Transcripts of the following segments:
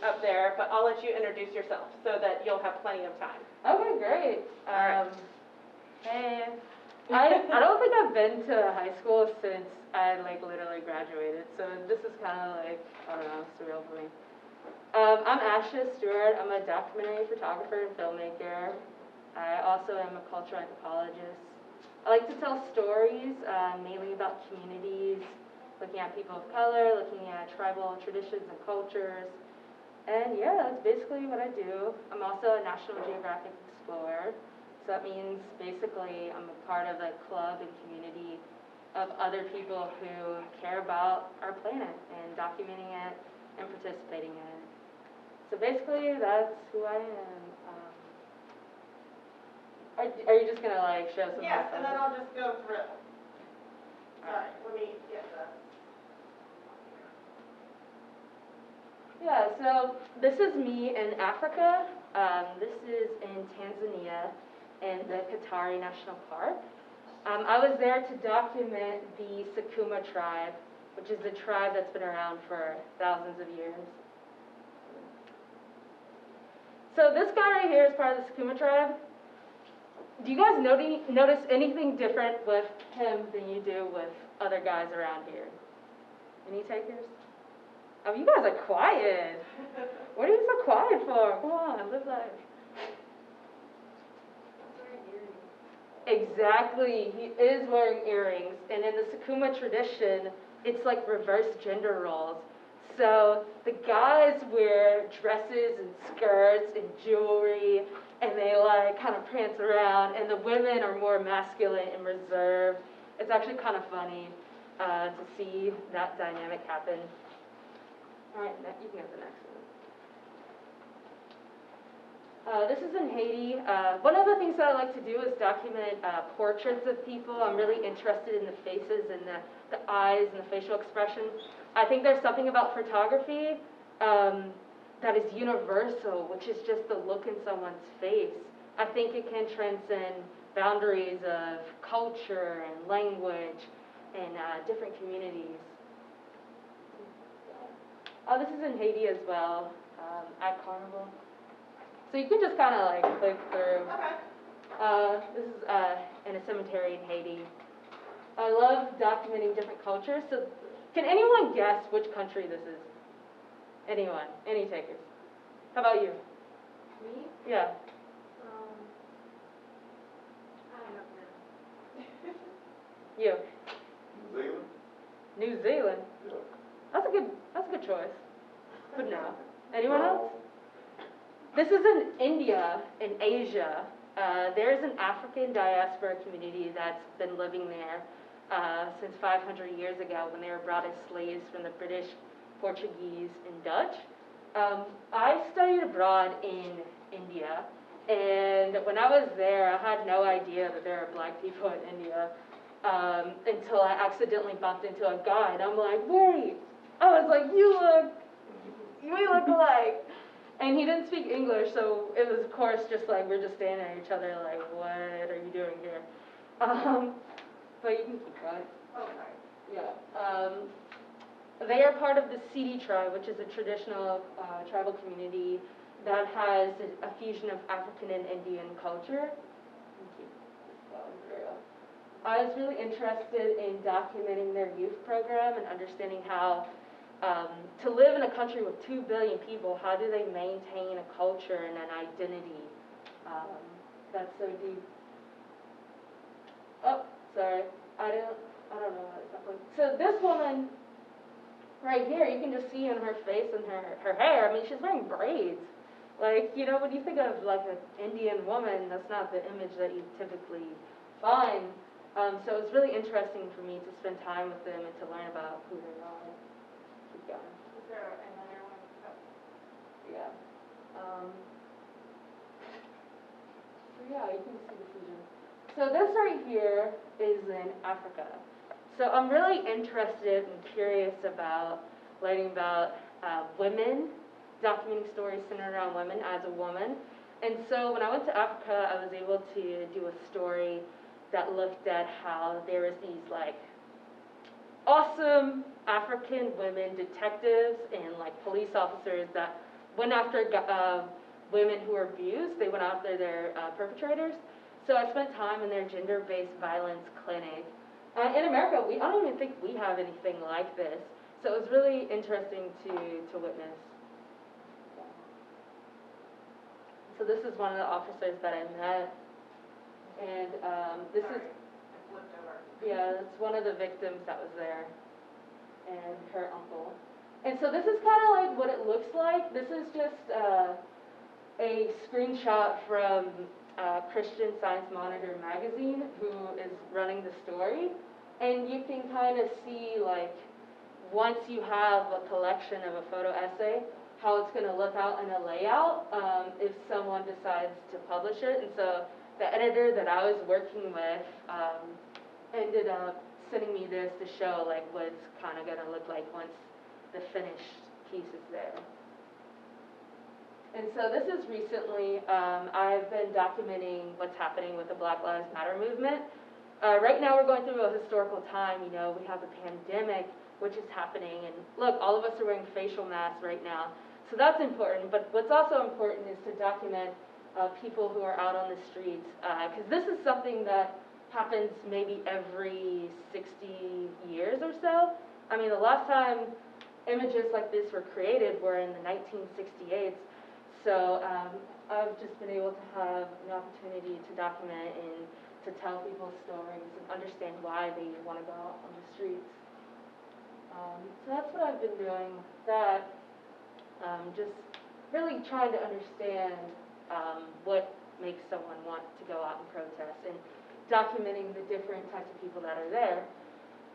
up there, but I'll let you introduce yourself so that you'll have plenty of time. Okay, great. Right. Hey, I don't think I've been to high school since I literally graduated, so this is kind of I don't know, surreal for me. I'm Asha Stuart. I'm a documentary photographer and filmmaker. I also am a cultural anthropologist. I like to tell stories, mainly about communities, looking at people of color, looking at tribal traditions and cultures. And yeah, that's basically what I do. I'm also a National Geographic explorer. So that means basically I'm a part of a club and community of other people who care about our planet and documenting it and participating in it. So basically that's who I am. Are you just gonna show some? Yes, and then I'll just go through. Sorry, let me get this. Yeah, so this is me in Africa. This is in Tanzania in the Katari National Park. I was there to document the Sakuma tribe, which is a tribe that's been around for thousands of years. So this guy right here is part of the Sakuma tribe. Do you guys notice anything different with him than you do with other guys around here? Any takers? Oh, you guys are quiet. What are you so quiet for? Come on, live life. Exactly, he is wearing earrings, and in the Sakuma tradition, it's like reverse gender roles. So the guys wear dresses and skirts and jewelry, and they kind of prance around, and the women are more masculine and reserved. It's actually kind of funny to see that dynamic happen. All right, you can go to the next one. This is in Haiti. One of the things that I like to do is document portraits of people. I'm really interested in the faces and the eyes and the facial expression. I think there's something about photography that is universal, which is just the look in someone's face. I think it can transcend boundaries of culture and language and different communities. This is in Haiti as well, at Carnival. So you can just kind of click through. Okay. This is in a cemetery in Haiti. I love documenting different cultures. So can anyone guess which country this is? Anyone? Any takers? How about you? Me? Yeah. I don't know. You? New Zealand? New Zealand? Yeah. That's a good choice. But no. Anyone else? This is in India, in Asia. There's an African diaspora community that's been living there since 500 years ago when they were brought as slaves from the British, Portuguese, and Dutch. I studied abroad in India, and when I was there, I had no idea that there are black people in India until I accidentally bumped into a guy, and I'm like, wait. I was like, we look alike. And he didn't speak English, so it was, of course, just we're just staring at each other like, what are you doing here? But you can keep going. Oh, sorry. Yeah. They are part of the Sidi tribe, which is a traditional tribal community that has a fusion of African and Indian culture. I was really interested in documenting their youth program and understanding how to live in a country with 2 billion people, how do they maintain a culture and an identity? That's so deep. Oh, sorry. I don't know how to stop. So this woman right here, you can just see in her face and her hair, I mean, she's wearing braids. When you think of an Indian woman, that's not the image that you typically find. So it's really interesting for me to spend time with them and to learn about who they are. Keep going. Is there another one? Oh. Yeah. So yeah, you can see the fusion. So this right here is in Africa. So I'm really interested and curious about learning about women, documenting stories centered around women as a woman. And so when I went to Africa, I was able to do a story that looked at how there was these awesome African women detectives and police officers that went after women who were abused. They went after their perpetrators. So I spent time in their gender-based violence clinic. In America, I don't even think we have anything like this. So it was really interesting to witness. So this is one of the officers that I met. And this is, I flipped over. yeah, that's one of the victims that was there. And her uncle. And so this is kind of like what it looks like. This is just a screenshot from Christian Science Monitor magazine, who is running the story. And you can kind of see, like, once you have a collection of a photo essay, how it's going to look out in a layout if someone decides to publish it. And so the editor that I was working with ended up sending me this to show, like, what it's kind of going to look like once the finished piece is there. And so this is recently, I've been documenting what's happening with the Black Lives Matter movement. Right now we're going through a historical time, you know, we have a pandemic which is happening, and look, all of us are wearing facial masks right now, so that's important, but what's also important is to document people who are out on the streets, because this is something that happens maybe every 60 years or so. I mean, the last time images like this were created were in the 1968s. So I've just been able to have an opportunity to document and to tell people's stories and understand why they want to go out on the streets. So that's what I've been doing with that. Just really trying to understand what makes someone want to go out and protest, and documenting the different types of people that are there.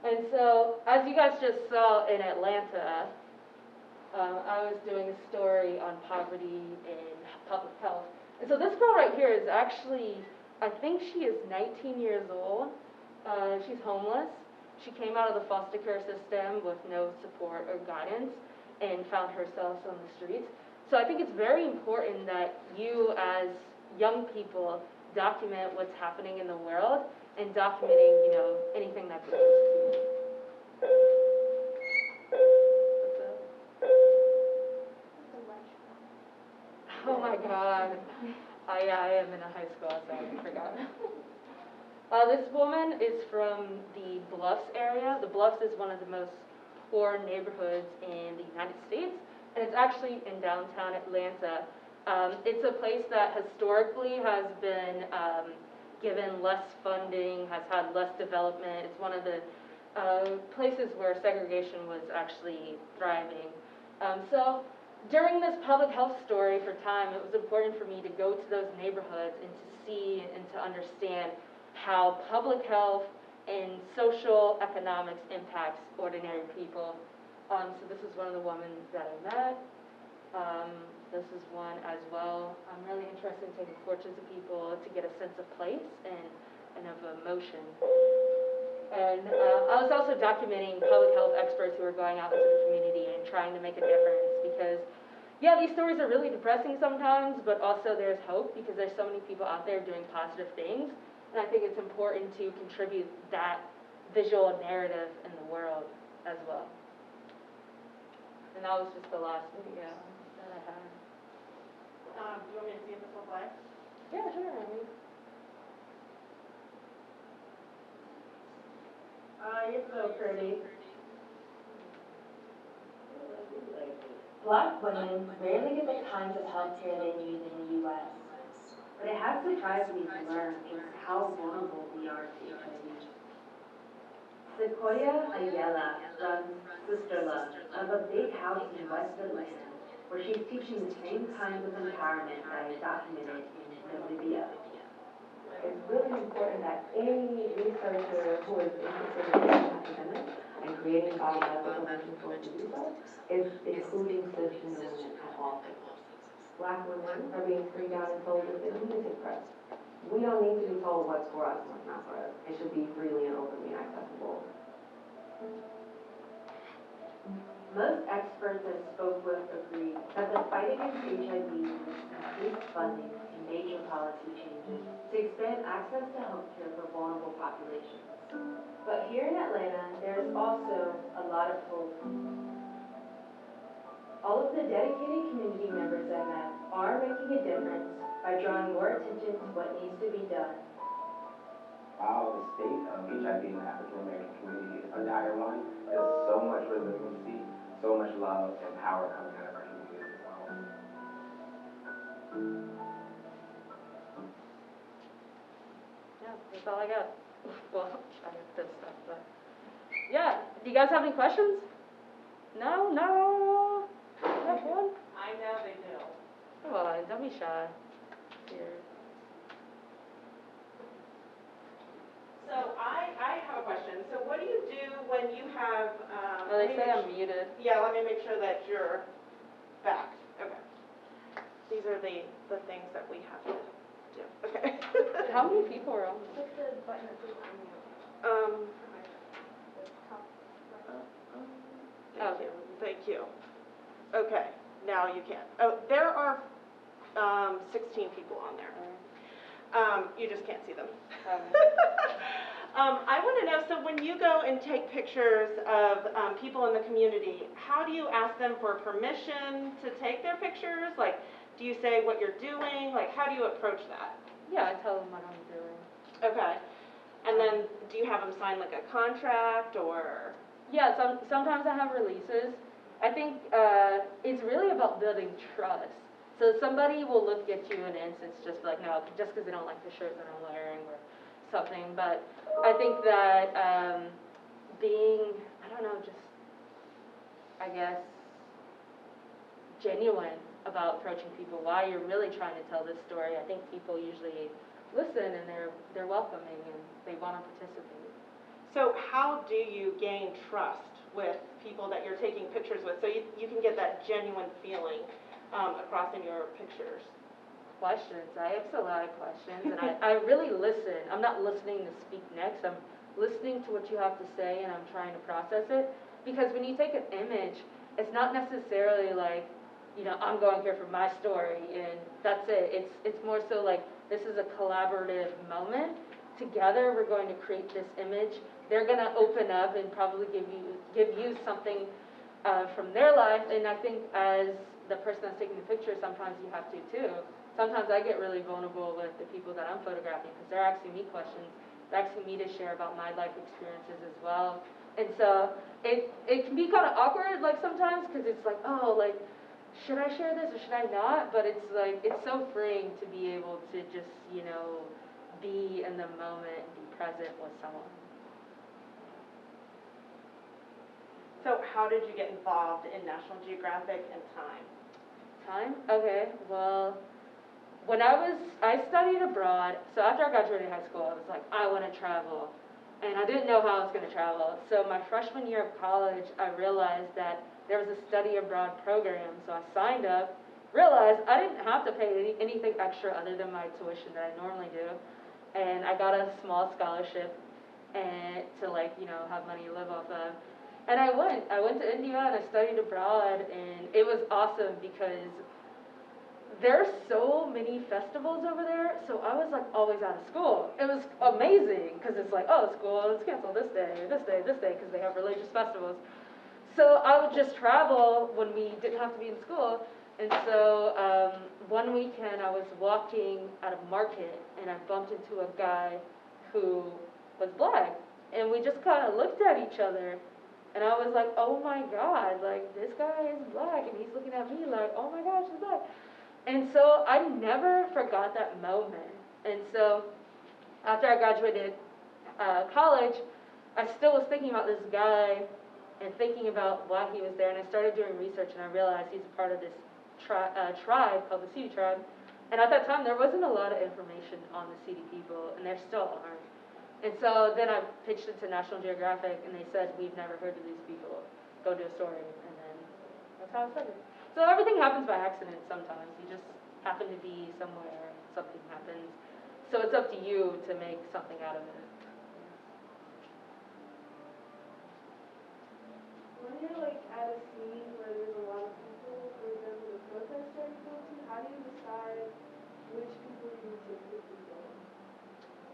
And so, as you guys just saw in Atlanta, I was doing a story on poverty in public health. And so this girl right here is actually, I think she is 19 years old. She's homeless. She came out of the foster care system with no support or guidance and found herself on the streets. So I think it's very important that you, as young people, document what's happening in the world and documenting, you know, anything that matters to you. Oh my God. I am in a high school, so I forgot. This woman is from the Bluffs area. The Bluffs is one of the most poor neighborhoods in the United States, and it's actually in downtown Atlanta. It's a place that historically has been given less funding, has had less development. It's one of the places where segregation was actually thriving. So during this public health story for Time, it was important for me to go to those neighborhoods and to see and to understand how public health and social economics impacts ordinary people. So this is one of the women that I met. This is one as well. I'm really interested in taking portraits of people to get a sense of place and of emotion. And I was also documenting public health experts who are going out into the community and trying to make a difference, because yeah, these stories are really depressing sometimes, but also there's hope because there's so many people out there doing positive things, and I think it's important to contribute that visual narrative in the world as well. And that was just the last video that I had. Do you want me to see if this will play? Yeah, sure. I mean, You're so pretty. Black women rarely get the kinds of health care they need in the U.S., but it has surprised me to learn just how vulnerable we are to HIV. Sequoia Ayala runs Sister Love out of a big house in West Atlanta, where she's teaching the same kinds of empowerment that I documented in Namibia. It's really important that any researcher who is interested in being academic and creating biomedical prevention tools to do so is including cisgender women at all phases. Black women are being screened out and told that they don't need to take breaths. We don't need to be told what's for us and what's not for us. It should be freely and openly accessible. Most experts I spoke with agree that the fight against HIV needs increased funding and major policy changes to expand access to health care for vulnerable populations. But here in Atlanta, there's also a lot of hope. All of the dedicated community members making a difference by drawing more attention to what needs to be done. While the state of HIV in the African American community is a dire one, there's so much resiliency, so much love and power coming out of our communities as well. Yeah, that's all I got. Well, I got this stuff, but yeah. Do you guys have any questions? No, no. Not one. I know they do. Come on, don't be shy. Here. So I have a question. So what do you do when you have, Oh, they let me say make I'm muted. Yeah, let me make sure that you're back. Okay. These are the things that we have to do. Okay. How many people are on this? Click the button that says unmute. The top right. Thank you. Thank you. Okay, now you can. Oh, there are 16 people on there. You just can't see them. I want to know, so when you go and take pictures of people in the community, how do you ask them for permission to take their pictures? Like, do you say what you're doing? Like, how do you approach that? Yeah, I tell them what I'm doing. Okay. And then do you have them sign like a contract or? Yeah, sometimes I have releases. I think it's really about building trust. So somebody will look at you in an instance just like, no, just because they don't like the shirt that I'm wearing or something. But I think that being, I don't know, just, I guess, genuine about approaching people while you're really trying to tell this story, I think people usually listen and they're welcoming and they want to participate. So how do you gain trust with people that you're taking pictures with so you can get that genuine feeling across in your pictures? Questions. I ask a lot of questions and I really listen. I'm not listening to speak next. I'm listening to what you have to say and I'm trying to process it. Because when you take an image, it's not necessarily like, you know, I'm going here for my story and that's it. It's more so like this is a collaborative moment. Together we're going to create this image. They're going to open up and probably give you something from their life. And I think as the person that's taking the picture, sometimes you have to too. Sometimes I get really vulnerable with the people that I'm photographing because they're asking me questions. They're asking me to share about my life experiences as well. And so it can be kind of awkward like sometimes because it's like, oh, like, should I share this or should I not? But it's like, it's so freeing to be able to just, you know, be in the moment, be present with someone. So how did you get involved in National Geographic and Time? Time? Okay, well, when I studied abroad, so after I graduated high school, I was like, I want to travel. And I didn't know how I was going to travel. So my freshman year of college, I realized that there was a study abroad program. So I signed up, realized I didn't have to pay anything extra other than my tuition that I normally do. And I got a small scholarship and to like, you know, have money to live off of. And I went to India and I studied abroad and it was awesome because there's so many festivals over there, so I was like always out of school. It was amazing because it's like, oh, school, let's cancel this day, because they have religious festivals. So I would just travel when we didn't have to be in school. And so one weekend I was walking at a market and I bumped into a guy who was black. And we just kind of looked at each other. And I was like, oh my God, like this guy is black. And he's looking at me like, oh my gosh, he's black. And so I never forgot that moment. And so after I graduated college, I still was thinking about this guy and thinking about why he was there. And I started doing research and I realized he's a part of this tribe called the Sidi tribe. And at that time, there wasn't a lot of information on the Sidi people, and there still aren't. And so then I pitched it to National Geographic, and they said, we've never heard of these people. Go do a story. And then that's how I started. So everything happens by accident sometimes. You just happen to be somewhere, something happens. So it's up to you to make something out of it. When you're like at a scene where there's a lot of people, for example, the protest you're going to, how do you decide which people you need to quickly go?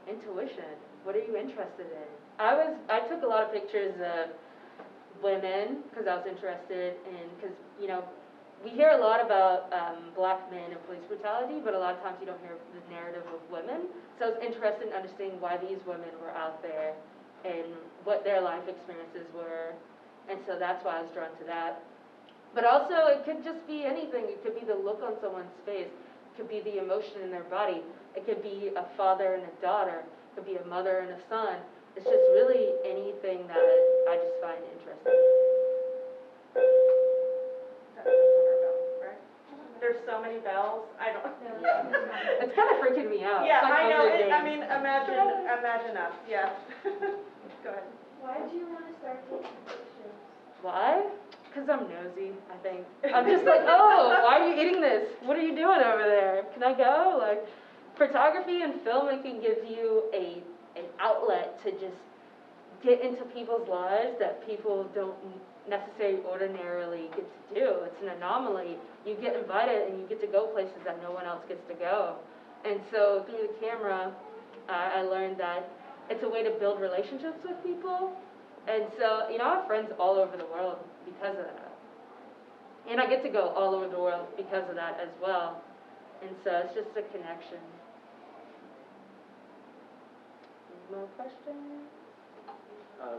Intuition. What are you interested in? I took a lot of pictures of women because I was interested in, because, you know, we hear a lot about black men and police brutality, but a lot of times you don't hear the narrative of women. So it's interesting understanding why these women were out there and what their life experiences were. And so that's why I was drawn to that. But also, it could just be anything. It could be the look on someone's face. It could be the emotion in their body. It could be a father and a daughter. It could be a mother and a son. It's just really anything that I just find interesting. There's so many bells, I don't. Yeah. It's kind of freaking me out. Yeah, It's like I know, Hunger I Games. mean, imagine us, yes. Go ahead. Why did you want to start taking pictures? Why? Because I'm nosy, I think. I'm just like, oh, why are you eating this? What are you doing over there? Can I go? Like, photography and filmmaking gives you an outlet to just get into people's lives that people don't necessarily ordinarily get to do. It's an anomaly. You get invited and you get to go places that no one else gets to go. And so through the camera, I learned that it's a way to build relationships with people. And so, you know, I have friends all over the world because of that. And I get to go all over the world because of that as well. And so it's just a connection. Any more questions?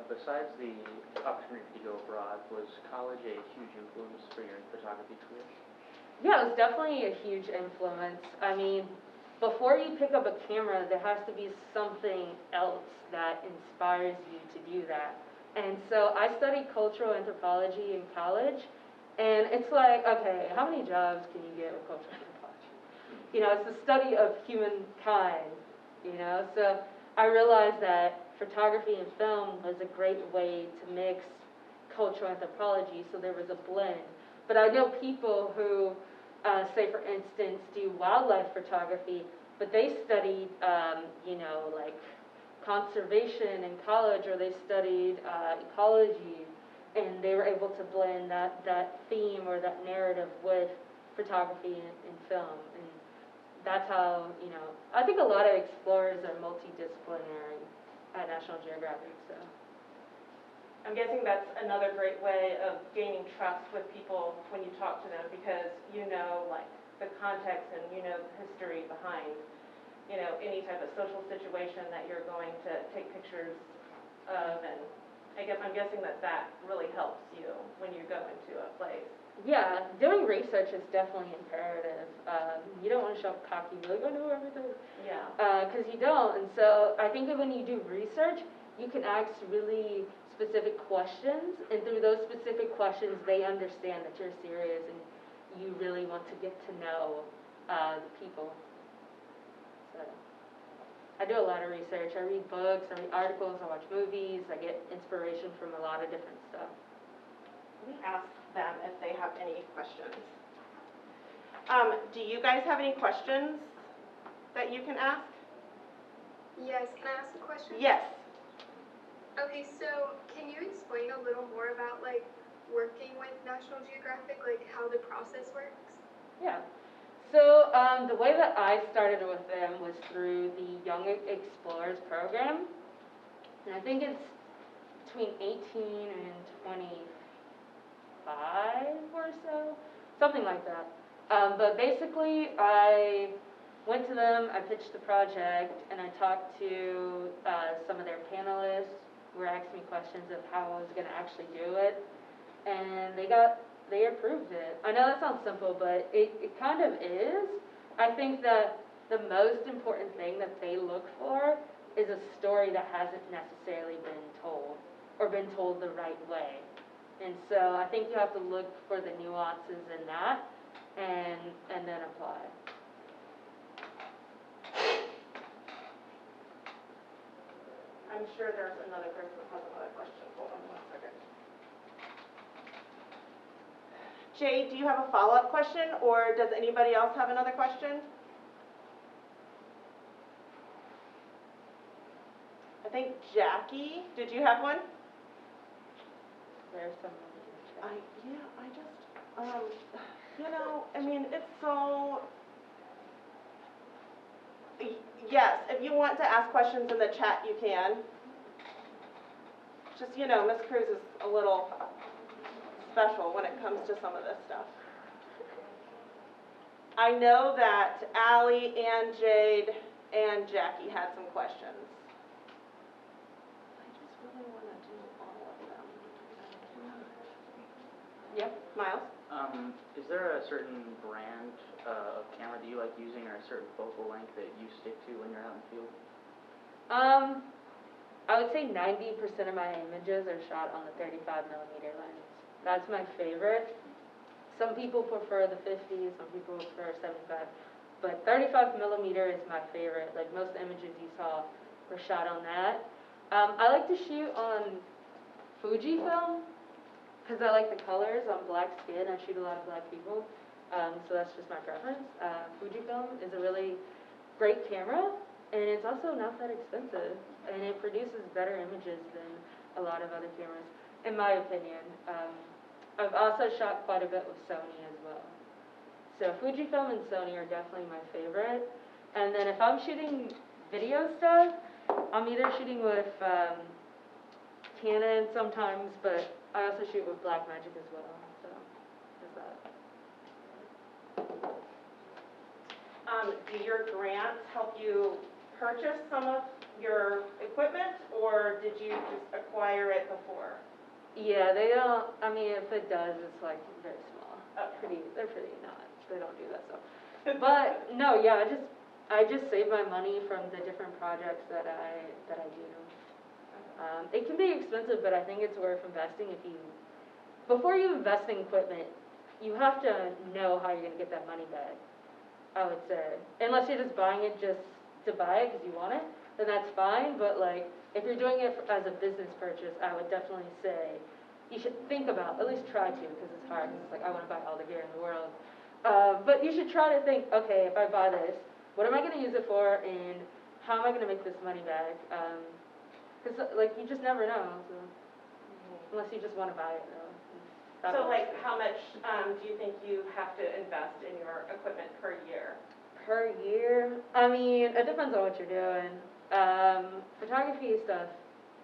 Besides the opportunity to go abroad, was college a huge influence for your photography career? Yeah, it was definitely a huge influence. I mean, before you pick up a camera, there has to be something else that inspires you to do that. And so I studied cultural anthropology in college, and it's like, okay, how many jobs can you get with cultural anthropology? You know, it's the study of humankind, you know? So I realized that photography and film was a great way to mix cultural anthropology, so there was a blend. But I know people who, say for instance, do wildlife photography, but they studied, you know, like conservation in college, or they studied ecology, and they were able to blend that theme or that narrative with photography and film. And that's how, you know, I think a lot of explorers are multidisciplinary at National Geographic, so. I'm guessing that's another great way of gaining trust with people when you talk to them, because you know, like, the context and you know the history behind, you know, any type of social situation that you're going to take pictures of, and I'm guessing that really helps you when you go into a place. Yeah, doing research is definitely imperative. You don't want to show up cocky, like, I know everything. Yeah. Because you don't, and so I think that when you do research, you can ask really specific questions, and through those specific questions, they understand that you're serious and you really want to get to know the people. So I do a lot of research. I read books, I read articles, I watch movies, I get inspiration from a lot of different stuff. Let me ask them if they have any questions. Do you guys have any questions that you can ask? Yes, can I ask a question? Yes. Okay, so can you explain a little more about like working with National Geographic, like how the process works? Yeah. So the way that I started with them was through the Young Explorers program. And I think it's between 18 and 25 or so, something like that. But basically, I went to them, I pitched the project, and I talked to some of their panelists who were asking me questions of how I was going to actually do it. And they approved it. I know that sounds simple, but it kind of is. I think that the most important thing that they look for is a story that hasn't necessarily been told, or been told the right way. And so I think you have to look for the nuances in that, and then apply. I'm sure there's another person that has another question. Hold on 1 second. Jay, do you have a follow-up question, or does anybody else have another question? I think Jackie, did you have one? There's someone in the chat. I just, you know, I mean, it's so, yes, if you want to ask questions in the chat, you can. Just, you know, Miss Cruz is a little special when it comes to some of this stuff. I know that Allie and Jade and Jackie had some questions. I just really want to do all of them. Yep, Miles? Is there a certain brand of camera that you like using, or a certain focal length that you stick to when you're out in the field? I would say 90% of my images are shot on the 35 millimeter lens. That's my favorite. Some people prefer the 50, some people prefer 75, but 35 millimeter is my favorite. Like most images you saw were shot on that. I like to shoot on Fujifilm because I like the colors. I'm black skin. I shoot a lot of black people, so that's just my preference. Fujifilm is a really great camera, and it's also not that expensive, and it produces better images than a lot of other cameras, in my opinion. I've also shot quite a bit with Sony as well. So Fujifilm and Sony are definitely my favorite. And then if I'm shooting video stuff, I'm either shooting with Canon sometimes, but I also shoot with Blackmagic as well. So there's that. Do your grants help you purchase some of your equipment, or did you just acquire it before? Yeah, they don't, I mean, if it does, it's like very small. Okay. They're pretty not, they don't do that stuff. But, no, yeah, I just save my money from the different projects that I do. It can be expensive, but I think it's worth investing before you invest in equipment, you have to know how you're gonna get that money back, I would say. Unless you're just buying it just to buy it because you want it, then that's fine, but like, if you're doing it as a business purchase, I would definitely say you should think about, at least try to, because it's hard, because it's like, I want to buy all the gear in the world. But you should try to think, okay, if I buy this, what am I going to use it for, and how am I going to make this money back? Because, like, you just never know, so, unless you just want to buy it, though. So, like, how much do you think you have to invest in your equipment per year? Per year? I mean, it depends on what you're doing. Photography stuff,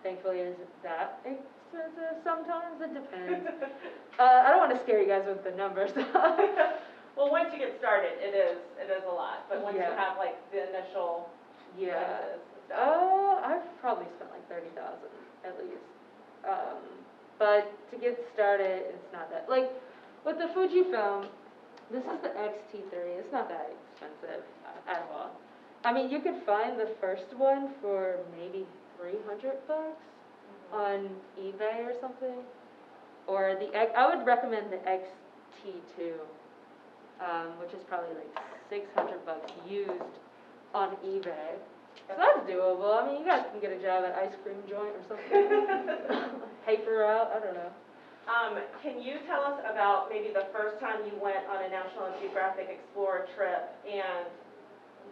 thankfully, isn't that expensive sometimes. It depends. I don't want to scare you guys with the numbers. Well, once you get started, it is a lot. But once you have like the initial lenses and stuff. I've probably spent like $30,000 at least. But to get started, it's not that. Like with the Fujifilm, this is the X-T3. It's not that expensive at all. I mean, you could find the first one for maybe $300 on eBay or something. Or I would recommend the X-T2, which is probably like $600 used on eBay. So that's doable. I mean, you guys can get a job at ice cream joint or something. Paper out, I don't know. Can you tell us about maybe the first time you went on a National Geographic Explorer trip and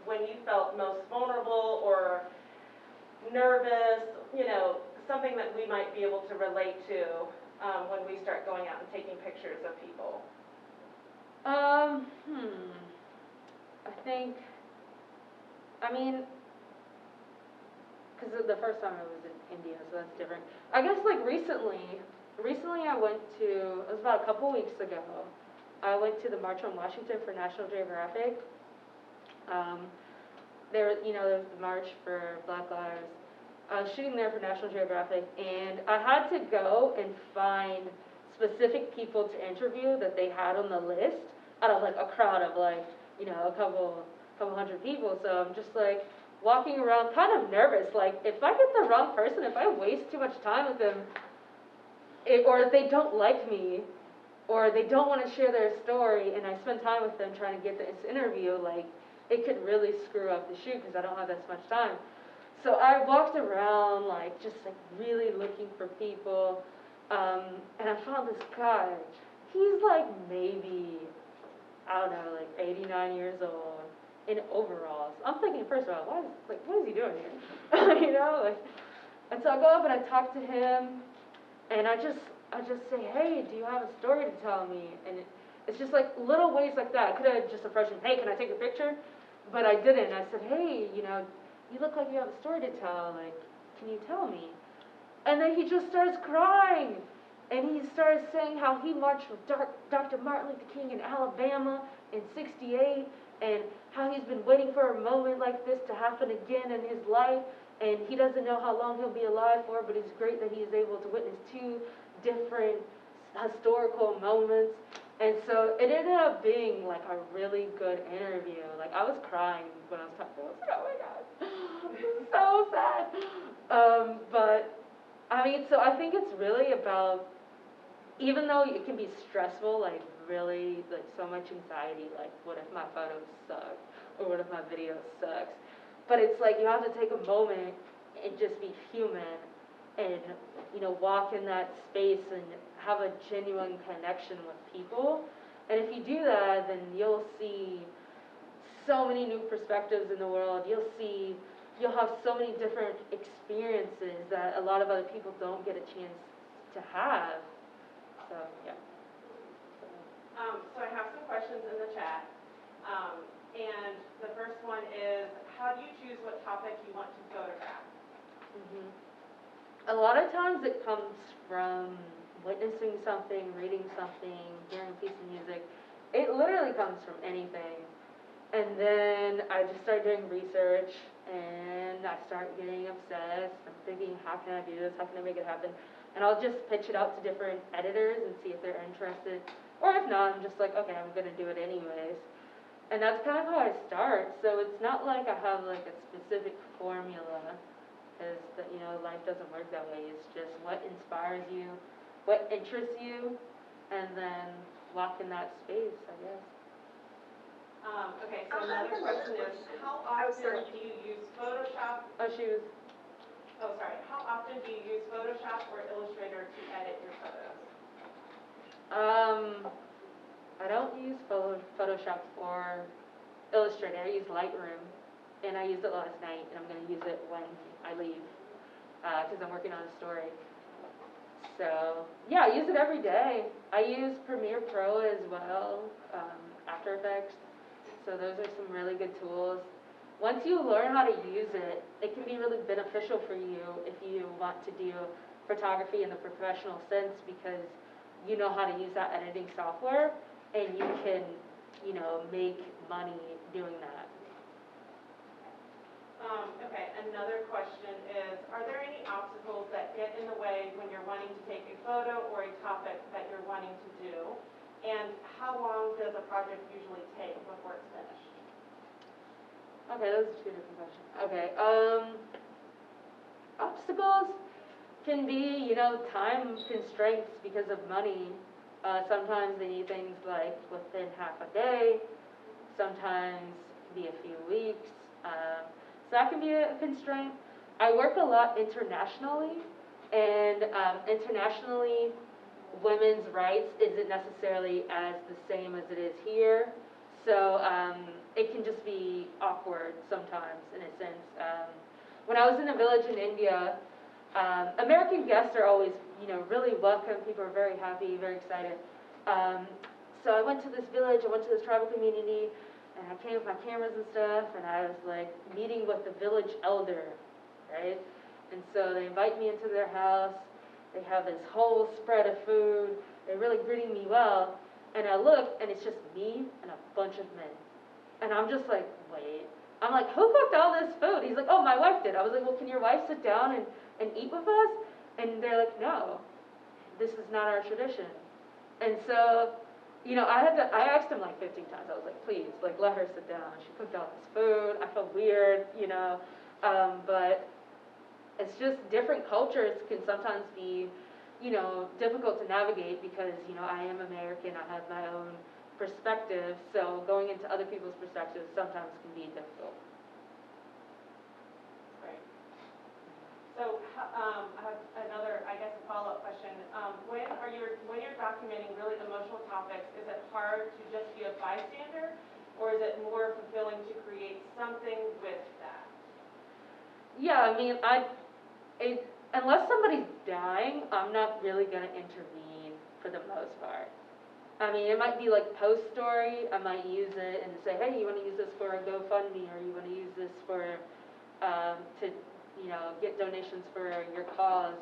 when you felt most vulnerable or nervous, something that we might be able to relate to when we start going out and taking pictures of people? I mean, because the first time I was in India, so that's different. I guess like recently I went to, it was about a couple weeks ago, I went to the March on Washington for National Geographic. There was the March for Black Lives. I was shooting there for National Geographic, and I had to go and find specific people to interview that they had on the list out of like a crowd of like, a couple hundred people. So I'm just like walking around kind of nervous, like if I get the wrong person, if I waste too much time with them, or if they don't like me, or they don't want to share their story, and I spend time with them trying to get this interview, like it could really screw up the shoot because I don't have this much time. So I walked around like just like really looking for people, and I found this guy. He's like maybe, I don't know, like 89 years old in overalls. I'm thinking, first of all, what is he doing here? And so I go up and I talk to him, and I just say, hey, do you have a story to tell me? And it's just like little ways like that. I could have just approached him, hey, can I take a picture? But I didn't. I said, hey, you look like you have a story to tell. Like, can you tell me? And then he just starts crying. And he starts saying how he marched with Dr. Martin Luther King in Alabama in '68, and how he's been waiting for a moment like this to happen again in his life, and he doesn't know how long he'll be alive for, but it's great that he is able to witness two different historical moments. And so it ended up being like a really good interview. Like I was crying when I was talking. I was like, oh my god, this is so sad. But I mean, so I think it's really about, even though it can be stressful, like really, like so much anxiety, like what if my photos suck, or what if my video sucks? But it's like you have to take a moment and just be human, and walk in that space and have a genuine connection with people. And if you do that, then you'll see so many new perspectives in the world. You'll have so many different experiences that a lot of other people don't get a chance to have. So, yeah. So I have some questions in the chat. And the first one is, how do you choose what topic you want to photograph? A lot of times it comes from witnessing something, reading something, hearing a piece of music. It literally comes from anything. And then I just start doing research, and I start getting obsessed. I'm thinking, how can I do this? How can I make it happen? And I'll just pitch it out to different editors and see if they're interested. Or if not, I'm just like, okay, I'm going to do it anyways. And that's kind of how I start. So it's not like I have like a specific formula, because life doesn't work that way. It's just what inspires you, what interests you, and then walk in that space, I guess. Okay, so another question is, how often do you use Photoshop? How often do you use Photoshop or Illustrator to edit your photos? I don't use Photoshop or Illustrator. I use Lightroom, and I used it last night, and I'm going to use it when I leave, because I'm working on a story. So, yeah, I use it every day. I use Premiere Pro as well, After Effects. So those are some really good tools. Once you learn how to use it, it can be really beneficial for you if you want to do photography in the professional sense, because you know how to use that editing software, and you can, make money doing that. Okay, another question is, are there any obstacles that get in the way when you're wanting to take a photo or a topic that you're wanting to do? And how long does a project usually take before it's finished? Okay, those are two different questions. Okay, obstacles can be, time constraints because of money. Sometimes they need things like within half a day. Sometimes it can be a few weeks. So that can be a constraint. I work a lot internationally, and internationally, women's rights isn't necessarily as the same as it is here. So it can just be awkward sometimes, in a sense. When I was in a village in India, American guests are always, really welcome. People are very happy, very excited. So I went to this village, I went to this tribal community, and I came with my cameras and stuff, and I was like meeting with the village elder, right? And so they invite me into their house. They have this whole spread of food. They're really greeting me well. And I look, and it's just me and a bunch of men. And I'm just like, wait. I'm like, who cooked all this food? He's like, oh, my wife did. I was like, well, can your wife sit down and eat with us? And they're like, no, this is not our tradition. And so, I asked him like 15 times. I was like, please, like, let her sit down. She cooked all this food. I felt weird, but it's just different cultures can sometimes be, difficult to navigate because, I am American. I have my own perspective. So going into other people's perspectives sometimes can be difficult. Great. So I have another, I guess, a follow-up question. When you're documenting really emotional topics, is it hard to just be a bystander, or is it more fulfilling to create something with that? Yeah, I mean, unless somebody's dying, I'm not really going to intervene for the most part. I mean, it might be like post-story. I might use it and say, hey, you want to use this for a GoFundMe, or you want to use this for, to get donations for your cause.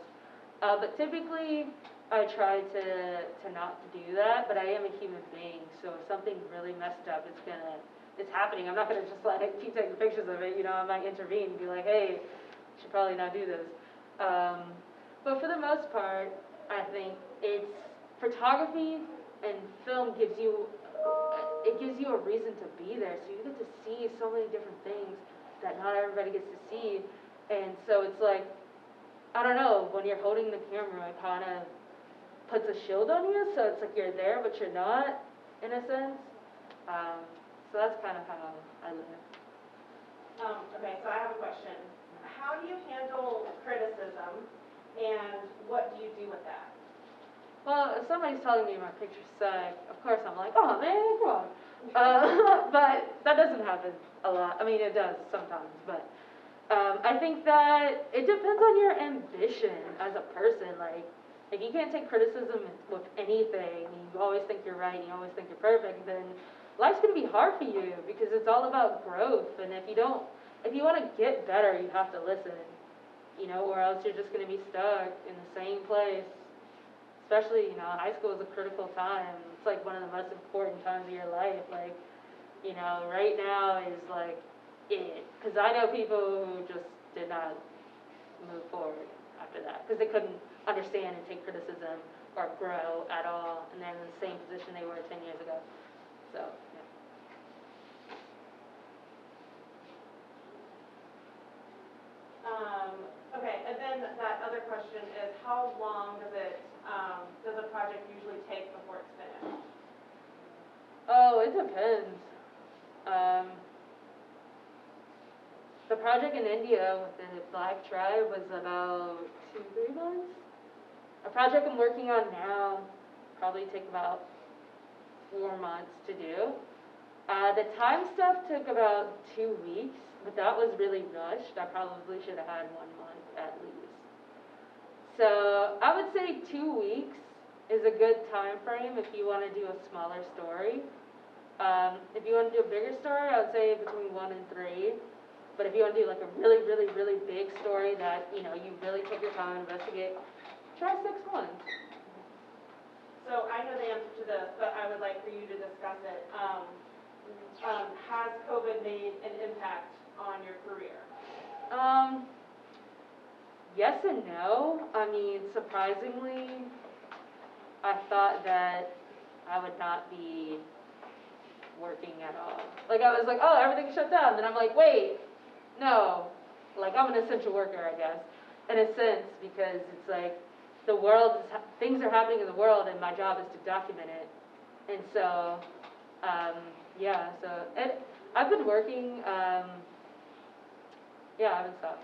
But typically, I try to not do that, but I am a human being, so if something really messed up, it's happening. I'm not gonna just let it keep taking pictures of it, you know, I might intervene and be like, hey, you should probably not do this. But for the most part, I think it's photography and film gives you, it gives you a reason to be there, so you get to see so many different things that not everybody gets to see, and so it's like, I don't know, when you're holding the camera, it kind of puts a shield on you, so it's like you're there, but you're not, in a sense. So that's kind of how I live. Okay, so I have a question. How do you handle criticism, and what do you do with that? Well, if somebody's telling me my pictures suck, of course I'm like, oh man, come on. But that doesn't happen a lot. I mean, it does sometimes, but I think that it depends on your ambition as a person. Like, if you can't take criticism with anything, and you always think you're right, and you always think you're perfect, then life's gonna be hard for you because it's all about growth. And if you want to get better, you have to listen, you know, or else you're just gonna be stuck in the same place. Especially, you know, high school is a critical time. It's like one of the most important times of your life. Like, you know, right now is like it. Because I know people who just did not move forward after that because they couldn't understand and take criticism or grow at all, and they're in the same position they were 10 years ago. So, yeah. Okay, and then that other question is, how long does a project usually take before it's finished? Oh, it depends. The project in India with the Black tribe was about 2-3 months. A project I'm working on now probably take about 4 months to do. The time stuff took about 2 weeks, but that was really rushed. I probably should have had 1 month at least. So I would say 2 weeks is a good time frame if you want to do a smaller story. If you want to do a bigger story, I would say between 1 and 3. But if you want to do like a really, really, really big story that, you know, you really take your time to investigate, try 6 months. So I know the answer to this, but I would like for you to discuss it. Has COVID made an impact on your career? Yes and no. I mean, surprisingly, I thought that I would not be working at all. Like, I was like, oh, everything's shut down. Then I'm like, wait, no. Like, I'm an essential worker, I guess, in a sense, because it's like the world, things are happening in the world, and my job is to document it. And so, yeah, so I've been working, yeah, I haven't stopped.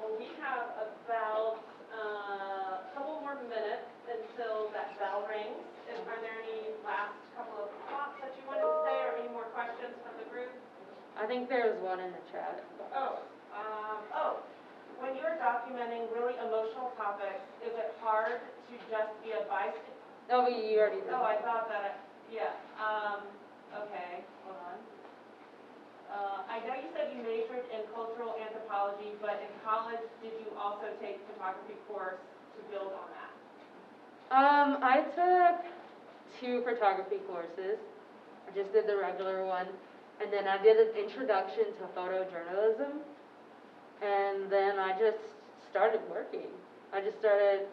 Well, we have about a couple more minutes until that bell rings. Are there any last couple of thoughts that you wanted to say, or any more questions from the group? I think there was one in the chat. When you're documenting really emotional topics, is it hard to just be a bystander? No, you already did. Oh, I thought that, yeah. Okay, hold on. I know you said you majored in cultural anthropology, but in college, did you also take photography course to build on that? I took 2 photography courses. I just did the regular one, and then I did an introduction to photojournalism, and then I just started working. I just started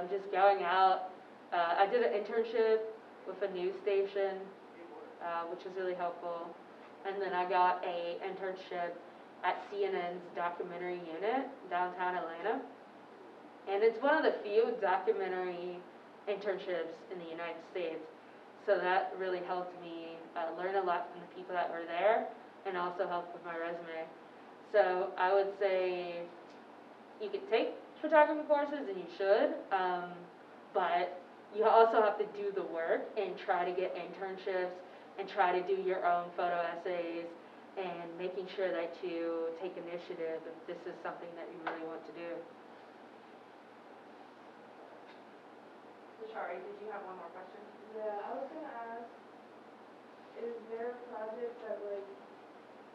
just going out. I did an internship with a news station, which was really helpful. And then I got a internship at CNN's documentary unit, downtown Atlanta. And it's one of the few documentary internships in the United States. So that really helped me learn a lot from the people that were there, and also helped with my resume. So I would say you could take photography courses, and you should, but you also have to do the work and try to get internships and try to do your own photo essays, and making sure that you take initiative if this is something that you really want to do. Shari, did you have one more question? Yeah, I was gonna ask, is there a project that like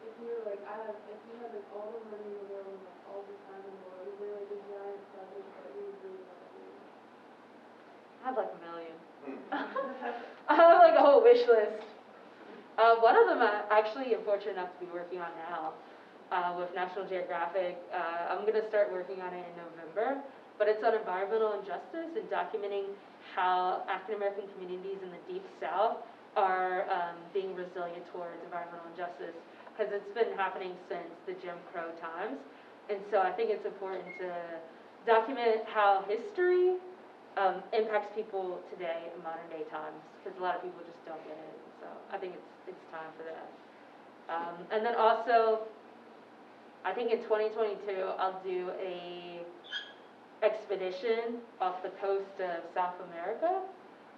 if you were like, if you had like all the money in the world and like all the time in the world, is there like a giant project that you would really want to do? I have like a million. I have like a whole wish list. One of them I'm fortunate enough to be working on now with National Geographic. I'm going to start working on it in November, but it's on environmental injustice and documenting how African American communities in the Deep South are being resilient towards environmental injustice, because it's been happening since the Jim Crow times. And so I think it's important to document how history impacts people today in modern day times, because a lot of people just don't get it. So I think it's time for that. And then also, I think in 2022 I'll do a expedition off the coast of South America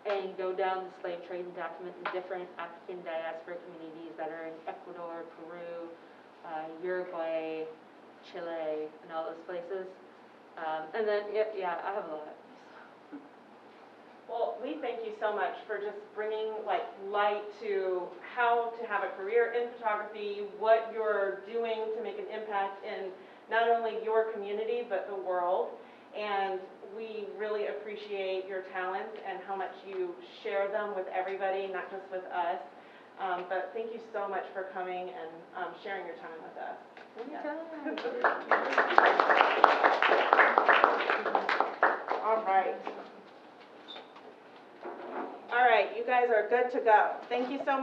and go down the slave trade and document the different African diaspora communities that are in Ecuador, Peru, Uruguay, Chile, and all those places. And then yeah, I have a lot. Well, we thank you so much for just bringing like light to how to have a career in photography, what you're doing to make an impact in not only your community but the world. And we really appreciate your talents and how much you share them with everybody, not just with us. But thank you so much for coming and sharing your time with us. All right. All right, you guys are good to go. Thank you so much.